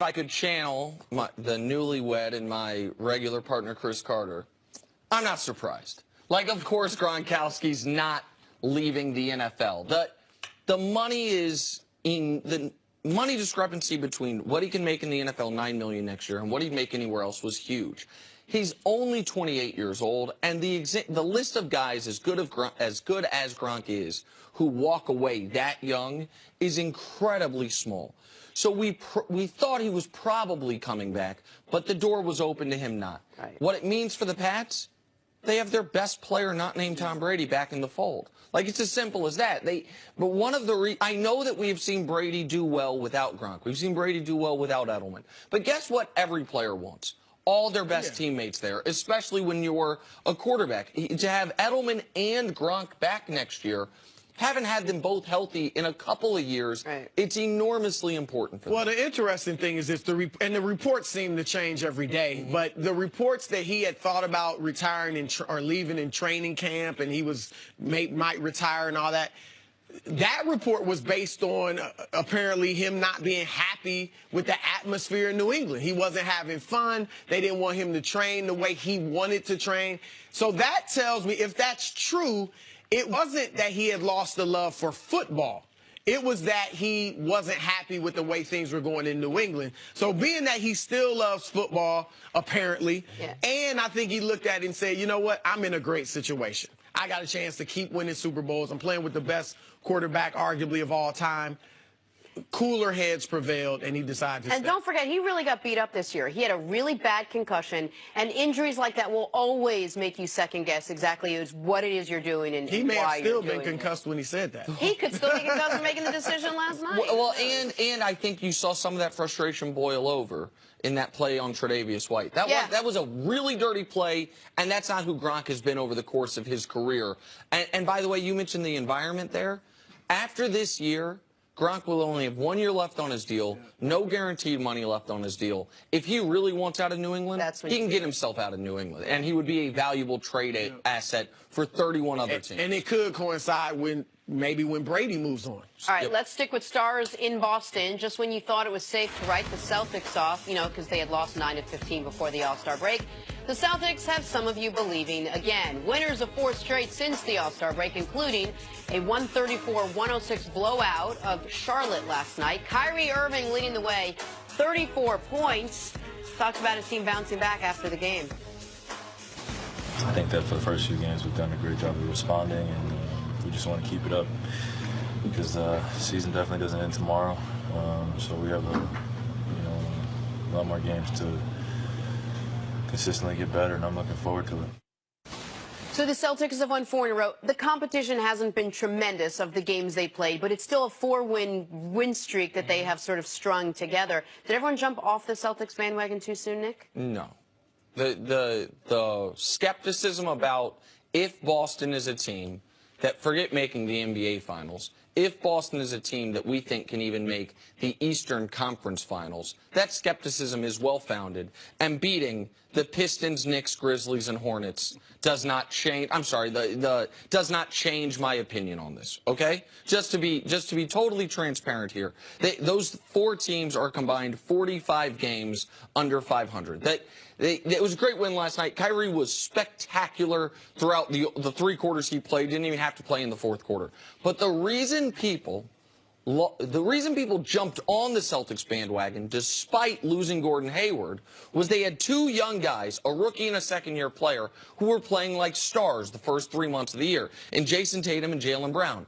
I could channel the newlywed and my regular partner, Chris Carter, I'm not surprised. Like, of course, Gronkowski's not leaving the NFL. The money is in the money discrepancy between what he can make in the NFL, $9 million next year, and what he'd make anywhere else was huge. He's only 28 years old, and the list of guys as good as Gronk is, who walk away that young, is incredibly small. So we thought he was probably coming back, but the door was open to him not. Right. What it means for the Pats, they have their best player not named Tom Brady back in the fold. Like, it's as simple as that. But one of the I know that we've seen Brady do well without Gronk. We've seen Brady do well without Edelman. But guess what every player wants? All their best teammates there, especially when you're a quarterback. To have Edelman and Gronk back next year, haven't had them both healthy in a couple of years. Right. It's enormously important for them. Well, the interesting thing is this, the reports seem to change every day, but the reports that he had thought about retiring or leaving in training camp and he might retire and all that, that report was based on apparently him not being happy with the atmosphere in New England. He wasn't having fun. They didn't want him to train the way he wanted to train. So that tells me, if that's true, it wasn't that he had lost the love for football. It was that he wasn't happy with the way things were going in New England. So being that he still loves football, apparently, and I think he looked at it and said, you know what, I'm in a great situation. I got a chance to keep winning Super Bowls. I'm playing with the best quarterback, arguably, of all time. Cooler heads prevailed, and he decided to stay. And don't forget, he really got beat up this year. He had a really bad concussion, and injuries like that will always make you second-guess exactly what it is you're doing and why you're doing it. He may have still been concussed when he said that. He could still be concussed for making the decision last night. Well, and I think you saw some of that frustration boil over in that play on Tre'Davious White. That was a really dirty play, and that's not who Gronk has been over the course of his career. And by the way, you mentioned the environment there. After this year, Gronk will only have 1 year left on his deal, no guaranteed money left on his deal. If he really wants out of New England, he can get himself out of New England, and he would be a valuable trade asset for 31 other teams. And it could coincide maybe when Brady moves on. All right, let's stick with stars in Boston. Just when you thought it was safe to write the Celtics off, because they had lost 9 of 15 before the All-Star break, the Celtics have some of you believing again. Winners of 4 straight since the All-Star break, including a 134-106 blowout of Charlotte last night. Kyrie Irving leading the way, 34 points. Talked about his team bouncing back after the game. I think that for the first few games we've done a great job of responding, and we just want to keep it up because the season definitely doesn't end tomorrow. So we have a lot more games to consistently get better, and I'm looking forward to it. So the Celtics have won 4 in a row. The competition hasn't been tremendous of the games they played, but it's still a 4-win streak that they have sort of strung together. Did everyone jump off the Celtics bandwagon too soon, Nick? No. The skepticism about if Boston is a team that, forget making the NBA Finals, if Boston is a team that we think can even make the Eastern Conference Finals, that skepticism is well-founded, and beating the Pistons, Knicks, Grizzlies, and Hornets does not change. I'm sorry, does not change my opinion on this. Okay, just to be totally transparent here, those 4 teams are combined 45 games under 500. It was a great win last night. Kyrie was spectacular throughout the 3 quarters he played. Didn't even have to play in the 4th quarter. But the reason people jumped on the Celtics bandwagon, despite losing Gordon Hayward, was they had 2 young guys, a rookie and a second-year player, who were playing like stars the first 3 months of the year, in Jason Tatum and Jaylen Brown.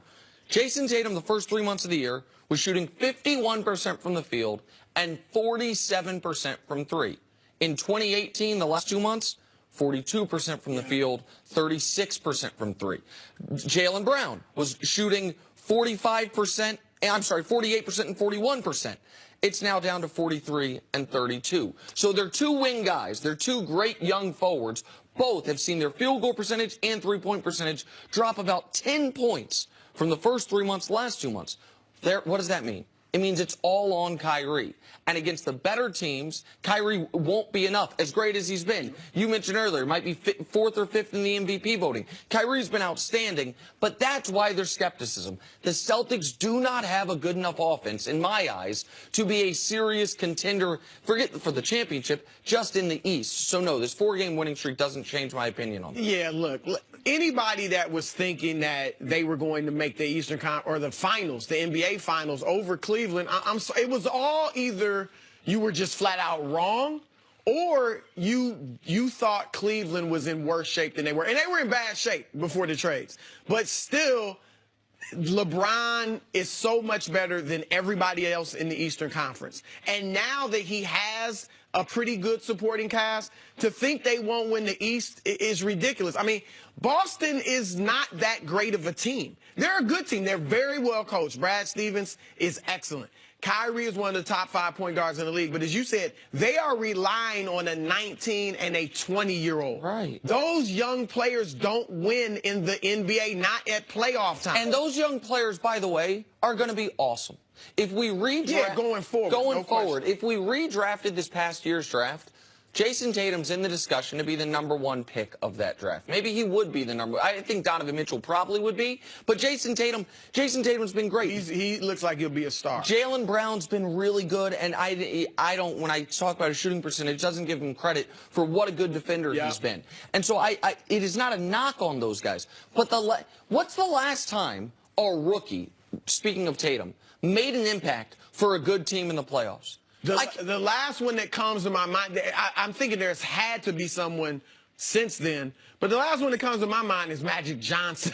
Jason Tatum, the first 3 months of the year, was shooting 51% from the field and 47% from 3. In 2018, the last 2 months, 42% from the field, 36% from 3. Jaylen Brown was shooting 48% and 41%. It's now down to 43 and 32. So they're 2 wing guys. They're 2 great young forwards. Both have seen their field goal percentage and three-point percentage drop about 10 points from the first 3 months, last 2 months. What does that mean? it means it's all on Kyrie. And against the better teams, Kyrie won't be enough, as great as he's been. You mentioned earlier, might be fourth or fifth in the MVP voting. Kyrie's been outstanding, but that's why there's skepticism. The Celtics do not have a good enough offense, in my eyes, to be a serious contender, forget for the championship, just in the East. So no, this 4-game winning streak doesn't change my opinion on that. Yeah, look, anybody that was thinking that they were going to make the Eastern or the finals, the NBA finals over Cleveland, it was all either you were just flat out wrong, or you thought Cleveland was in worse shape than they were. And they were in bad shape before the trades. But still, LeBron is so much better than everybody else in the Eastern Conference. And now that he has a pretty good supporting cast, to think they won't win the East is ridiculous. I mean, Boston is not that great of a team. They're a good team. They're very well coached. Brad Stevens is excellent. Kyrie is one of the top 5 point guards in the league. But as you said, they are relying on a 19 and a 20-year-old. Right. Those young players don't win in the NBA, not at playoff time. And those young players, by the way, are going to be awesome. If we going forward, if we redrafted this past year's draft, Jason Tatum's in the discussion to be the #1 pick of that draft. Maybe he would be the number. I think Donovan Mitchell probably would be, but Jason Tatum's been great. He looks like he'll be a star. Jaylen Brown's been really good, and I don't, when I talk about his shooting percentage, doesn't give him credit for what a good defender he's been. And so it is not a knock on those guys. But what's the last time a rookie, speaking of Tatum, made an impact for a good team in the playoffs? The last one that comes to my mind, I'm thinking there's had to be someone since then, but the last one that comes to my mind is Magic Johnson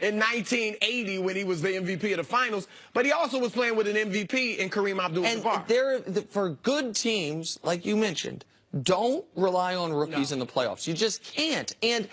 in 1980 when he was the MVP of the finals, but he also was playing with an MVP in Kareem Abdul-Jabbar. And for good teams, like you mentioned, don't rely on rookies in the playoffs. You just can't. And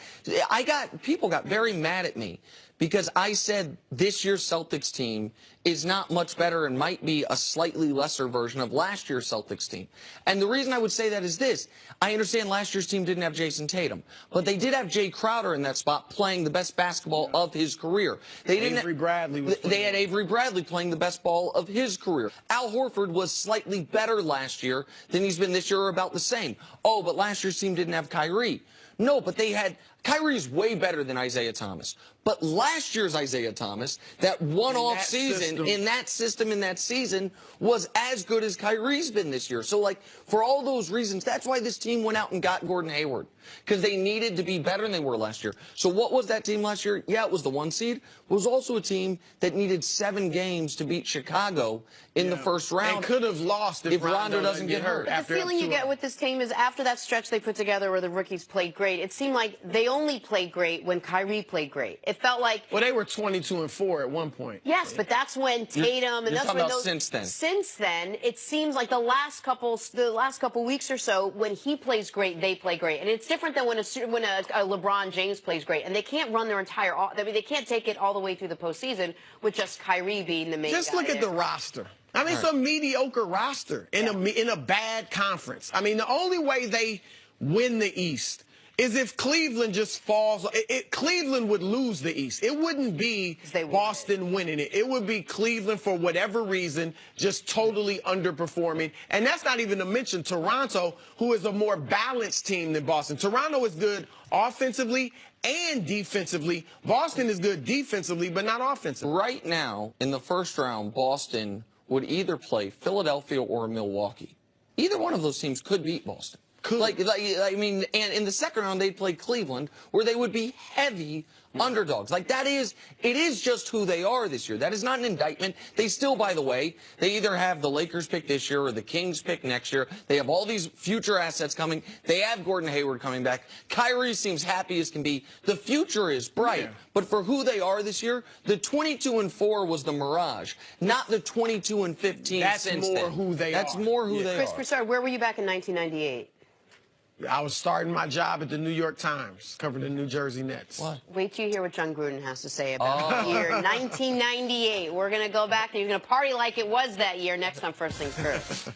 people got very mad at me because I said this year's Celtics team is not much better and might be a slightly lesser version of last year's Celtics team. And the reason I would say that is this. I understand last year's team didn't have Jason Tatum, but they did have Jay Crowder in that spot playing the best basketball of his career. They had Avery Bradley playing the best ball of his career. Al Horford was slightly better last year than he's been this year, or about the same. Oh, but last year's team didn't have Kyrie. No, but they had Kyrie's way better than Isaiah Thomas. But last year's Isaiah Thomas, that one-off season, in that season, was as good as Kyrie's been this year. So, like, for all those reasons, that's why this team went out and got Gordon Hayward, because they needed to be better than they were last year. So what was that team last year? Yeah, it was the 1 seed. It was also a team that needed 7 games to beat Chicago in the first round. And could have lost if Rondo doesn't get hurt. But the feeling you get with this team is after that stretch they put together where the rookies played great, it seemed like they only played great when Kyrie played great. It felt like... Well, they were 22-4 at one point. Yes, but that's when Tatum and that's when those... Since then, it seems like the last couple weeks or so, when he plays great, they play great. And it's different than when a LeBron James plays great. And they can't run their entire... I mean, they can't take it all the way through the postseason with just Kyrie being the main guy. Just look at the roster. I mean, it's a mediocre roster in a bad conference. I mean, the only way they win the East is if Cleveland just falls. Cleveland would lose the East. It wouldn't be Boston winning it. It would be Cleveland, for whatever reason, just totally underperforming. And that's not even to mention Toronto, who is a more balanced team than Boston. Toronto is good offensively and defensively. Boston is good defensively, but not offensively. Right now, in the first round, Boston would either play Philadelphia or Milwaukee. Either one of those teams could beat Boston. I mean, and in the second round, they'd play Cleveland, where they would be heavy underdogs. Like, it is just who they are this year. That is not an indictment. They still, by the way, they either have the Lakers pick this year or the Kings pick next year. They have all these future assets coming. They have Gordon Hayward coming back. Kyrie seems happy as can be. The future is bright. Yeah. But for who they are this year, the 22-4 was the mirage, not the 22-15. That's more who they are. That's more who they are. Chris Broussard, where were you back in 1998? I was starting my job at the New York Times, covering the New Jersey Nets. What? Wait till you hear what John Gruden has to say about the year 1998. We're going to go back and you're going to party like it was that year next on First Things First.